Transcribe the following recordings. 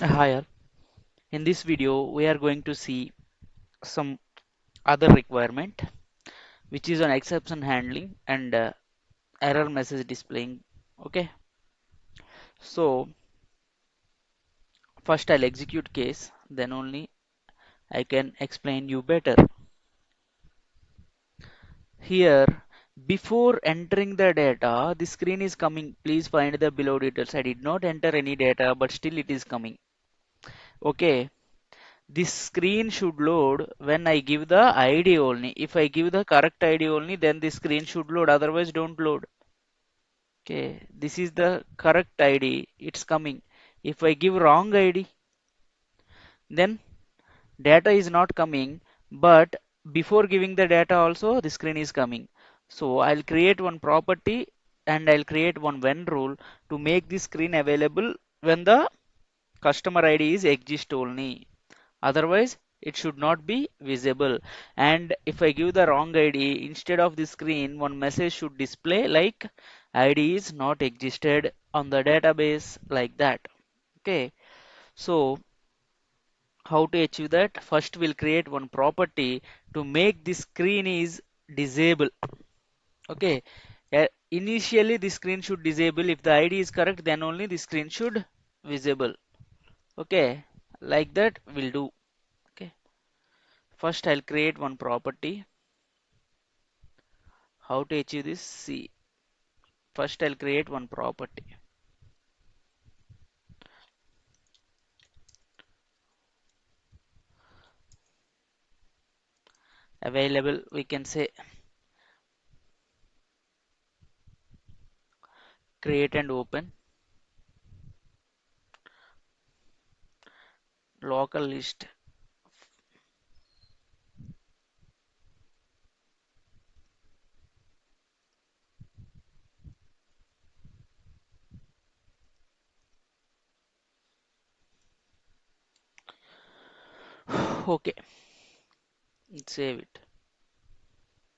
Hi all. In this video, we are going to see some other requirement, which is on exception handling and error message displaying. Okay, so first I'll execute case, then only I can explain you better. Here, before entering the data, the screen is coming. Please find the below details. I did not enter any data, but still it is coming. Okay, this screen should load when I give the ID only. If I give the correct ID only, then the screen should load, otherwise don't load. Okay, this is the correct ID, it's coming. If I give wrong ID, then data is not coming, but before giving the data also the screen is coming. So I'll create one property and I'll create one when rule to make the screen available when the customer ID is exist only. Otherwise, it should not be visible. And if I give the wrong ID, instead of the screen, one message should display like ID is not existed on the database, like that. Okay. So how to achieve that? First, we'll create one property to make the screen is disable. Okay. Initially, the screen should disable. If the ID is correct, then only the screen should visible. Okay. Like that, we'll do. Okay. First, I'll create one property. How to achieve this? See, first I'll create one property. Available, we can say create and open local list. Okay, save it.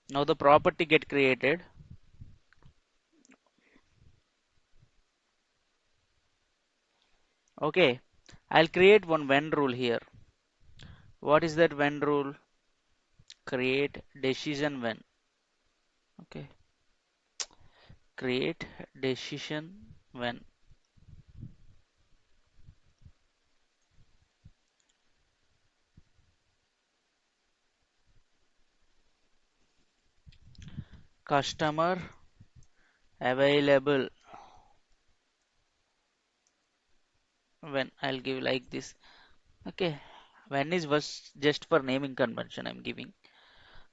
Now the property get created. Okay, I'll create one when rule here. What is that when rule? Create decision when. Okay, create decision when. Customer available when. I'll give like this. Okay, when is was just for naming convention I'm giving.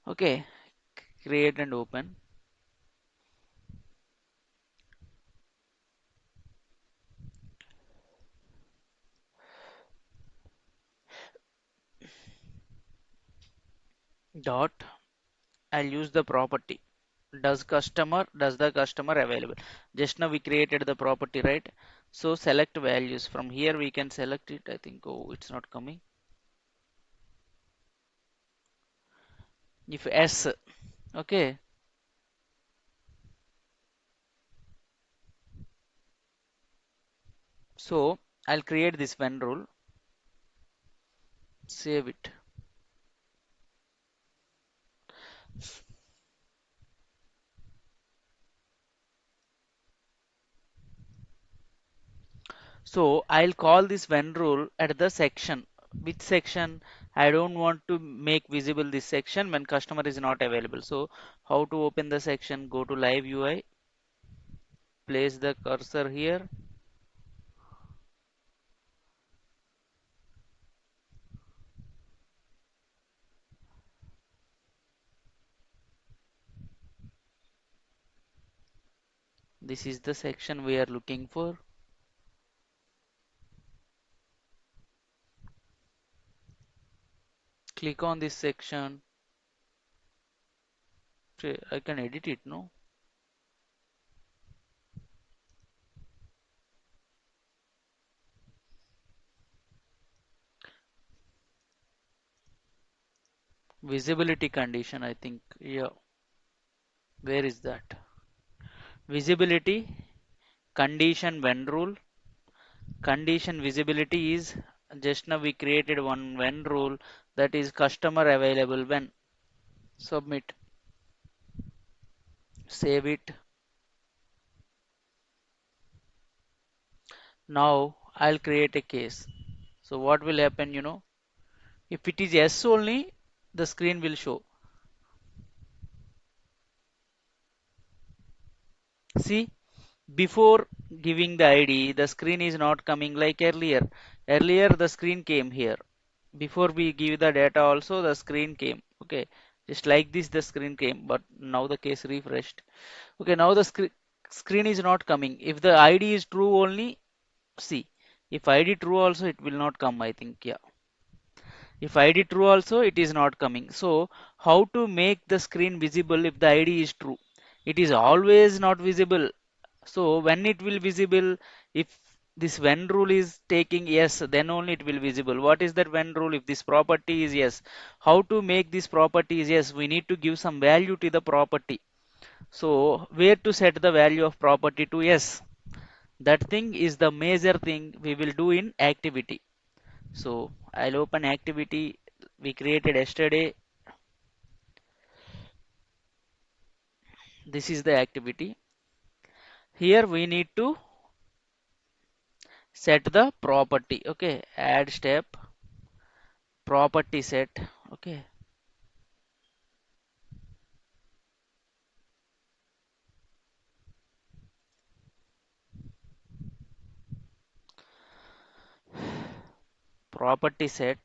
Okay, create and open. Dot, I'll use the property. Does the customer available? Just now we created the property, right? So select values. From here we can select it. I think, oh, it's not coming. If S, okay. So I'll create this when rule, save it. So I'll call this when rule at the section. Which section? I don't want to make visible this section when customer is not available. So how to open the section? Go to live UI, place the cursor here. This is the section we are looking for. Click on this section. Okay, I can edit it, no? Visibility condition, I think. Yeah, where is that? Visibility condition when rule. Condition visibility is just now we created one when rule, that is customer available when. Submit. Save it. Now I'll create a case. So what will happen, if it is yes only, the screen will show. See, before giving the ID, the screen is not coming like earlier. Earlier the screen came here. Before we give the data also, the screen came. Okay, just like this the screen came, but now the case refreshed. Okay, now the screen is not coming. If the ID is true only, see. If ID true also, it will not come, I think. Yeah. If ID true also, it is not coming. So how to make the screen visible if the ID is true? It is always not visible. So when it will visible, if this when rule is taking yes, then only it will visible. What is that when rule? If this property is yes, how to make this property is yes? We need to give some value to the property. So where to set the value of property to yes? That thing is the major thing we will do in activity. So I'll open activity we created yesterday. This is the activity. Here we need to set the property. Okay, add step, property set. Okay, property set.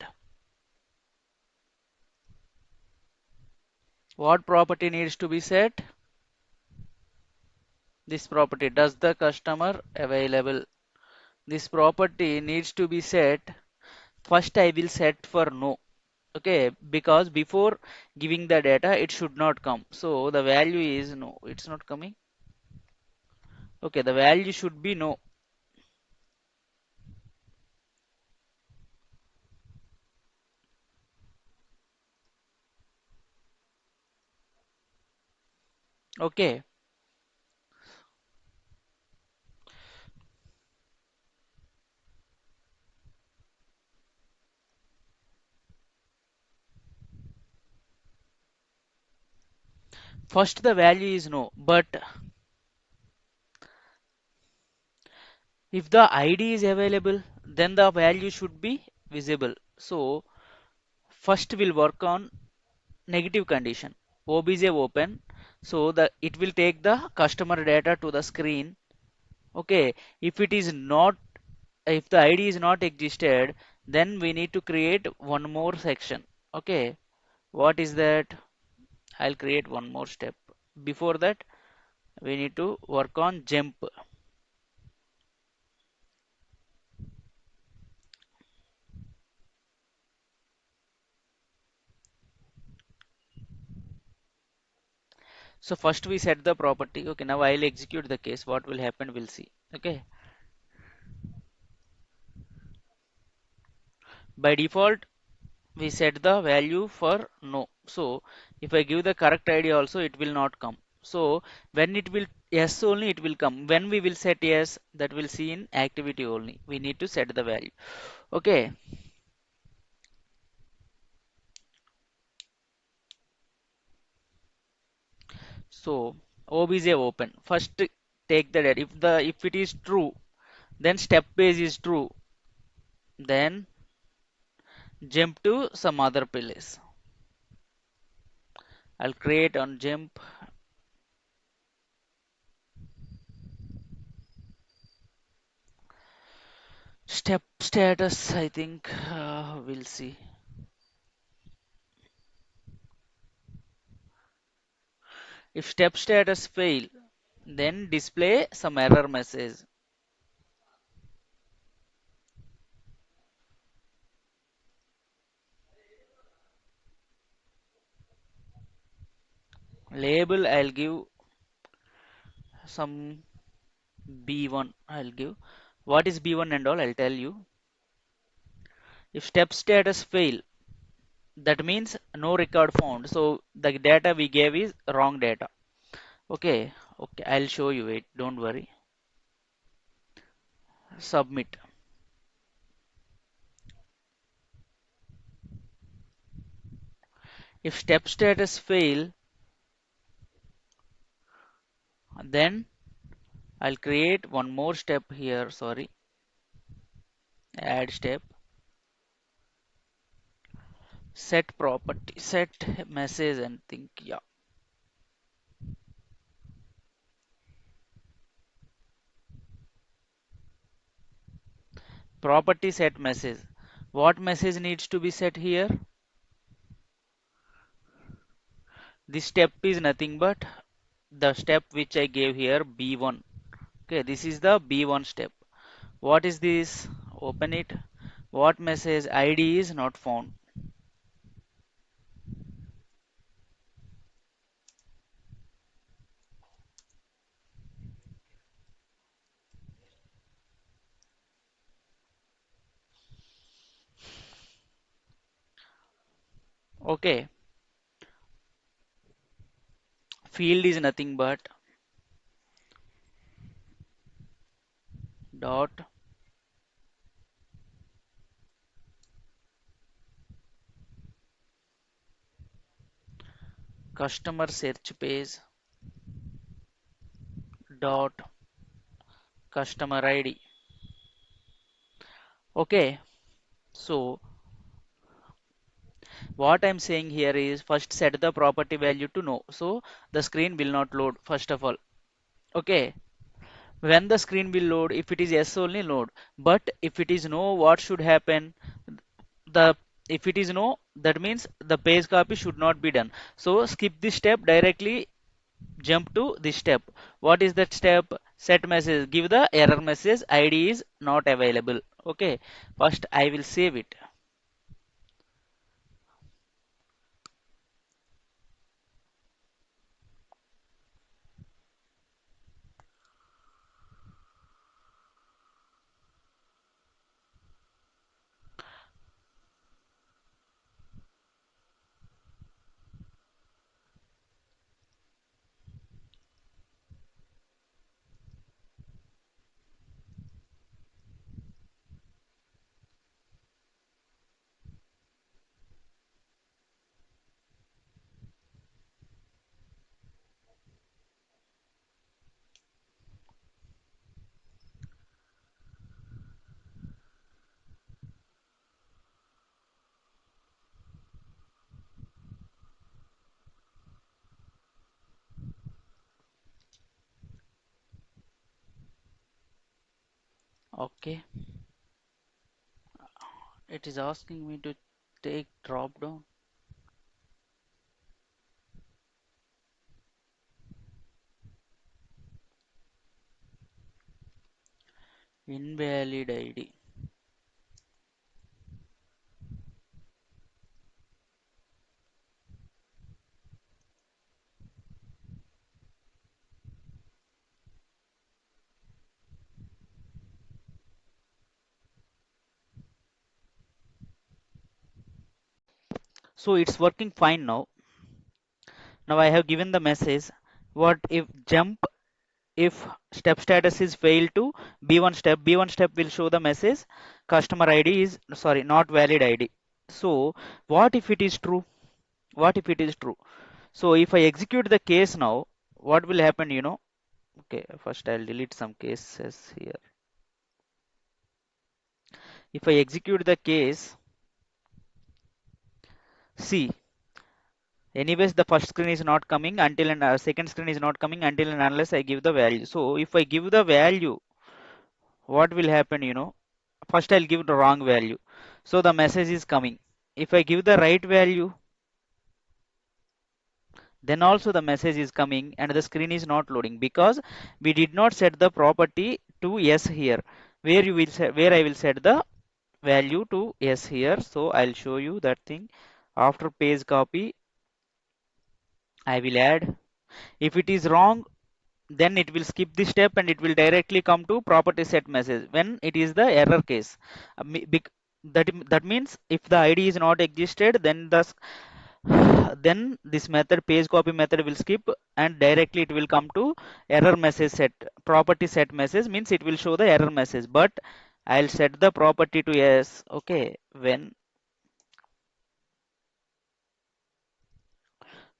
What property needs to be set? This property, does the customer available? This property needs to be set. First I will set for no. Okay, because before giving the data it should not come. So the value is no, it's not coming. Okay, the value should be no. Okay, first the value is no, but if the ID is available, then the value should be visible. So first we'll work on negative condition. Obj-Open. So the it will take the customer data to the screen. Okay, if it is not, if the ID is not existed, then we need to create one more section. Okay, what is that? I'll create one more step. Before that, we need to work on jump. So first we set the property. Okay, now I'll execute the case. What will happen, we'll see. Okay, by default, we set the value for no. So if I give the correct ID also, it will not come. So when it will yes only, it will come. When we will set yes, that will see in activity only. We need to set the value. Okay, so obj open. First take the data. If it is true, then step base is true. Then jump to some other place. I'll create on jump step status. I think we'll see. If step status fail, then display some error message. Label I'll give some B1. I'll give. What is B1 and all? I'll tell you. If step status fail, that means no record found. So the data we gave is wrong data. Okay. Okay. I'll show you it. Don't worry. Submit. If step status fail, then I'll create one more step here. Sorry, add step, set property, set message, and think, yeah. Property set message. What message needs to be set here? This step is nothing but the step which I gave here, B1. Okay, this is the B1 step. What is this? Open it. What message? ID is not found. Okay, field is nothing but dot customer search page dot customer ID. Okay, so what I'm saying here is first set the property value to no. So the screen will not load first of all. Okay, when the screen will load, if it is yes only load, but if it is no, what should happen? The If it is no, that means the page copy should not be done. So skip this step, directly jump to this step. What is that step? Set message, give the error message, ID is not available. Okay, first I will save it. Okay, it is asking me to take drop down. Invalid ID. So it's working fine now. Now I have given the message. What if jump, if step status is failed to B1 step will show the message customer ID is, sorry, not valid ID. So what if it is true? What if it is true? So if I execute the case now, what will happen, you know? Okay, first I'll delete some cases here. If I execute the case, see, anyways the first screen is not coming until, and second screen is not coming until and unless I give the value. So if I give the value, what will happen, you know? First I'll give the wrong value, so the message is coming. If I give the right value, then also the message is coming and the screen is not loading because we did not set the property to yes here, where you will set, where I will set the value to yes here. So I'll show you that thing. After page copy, I will add. If it is wrong, then it will skip this step and it will directly come to property set message when it is the error case. That means if the ID is not existed, then then this method page copy method will skip and directly it will come to error message set. Property set message means it will show the error message, but I'll set the property to yes. Okay, when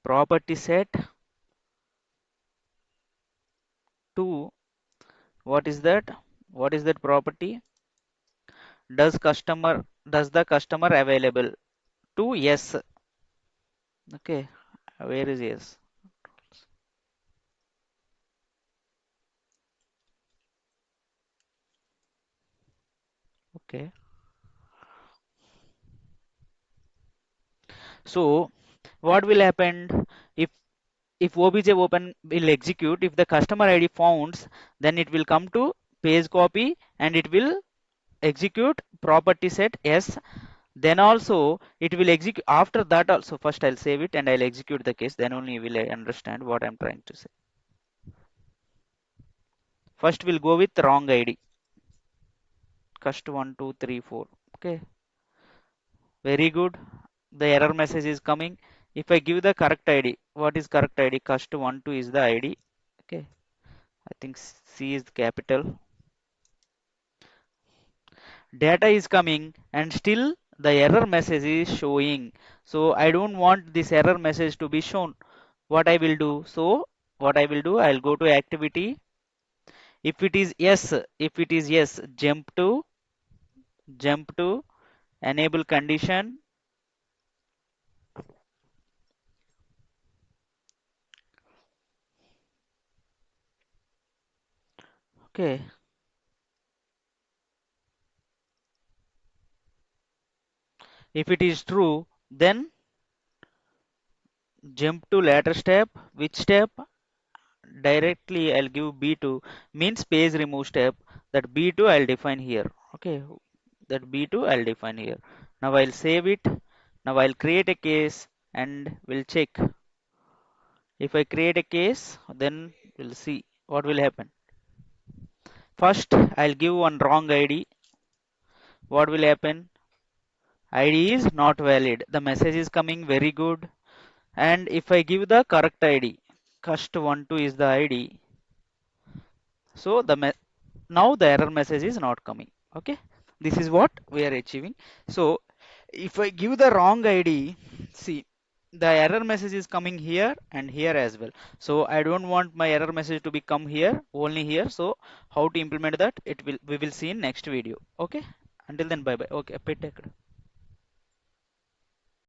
property set to, what is that? What is that property? Does the customer available to? Yes. Okay. Where is yes? Okay. So what will happen if obj open will execute, if the customer ID founds, then it will come to page copy and it will execute property set yes. Then also it will execute after that also. First I'll save it and I'll execute the case, then only you will understand what I'm trying to say. First we'll go with wrong ID. Cust 1 2 3 4. Okay, very good. The error message is coming. If I give the correct ID, what is correct ID? Cust 1 2 is the ID. Okay, I think C is capital. Data is coming and still the error message is showing. So I don't want this error message to be shown. What I will do? So what I will do? I'll go to activity. If it is yes, jump to enable condition. Okay. If it is true, then jump to later step. Which step? Directly I'll give B2 means page remove step. That B2 I'll define here. Okay. That B2 I'll define here. Now I'll save it. Now I'll create a case and we'll check. If I create a case, then we'll see what will happen. First, I'll give one wrong ID. What will happen? ID is not valid. The message is coming very good. And if I give the correct ID, cust12 is the ID. So now the error message is not coming. Okay. This is what we are achieving. So if I give the wrong ID, see, the error message is coming here and here as well. So I don't want my error message to be come here, only here. So how to implement that, we will see in next video. Okay. Until then, bye bye. Okay.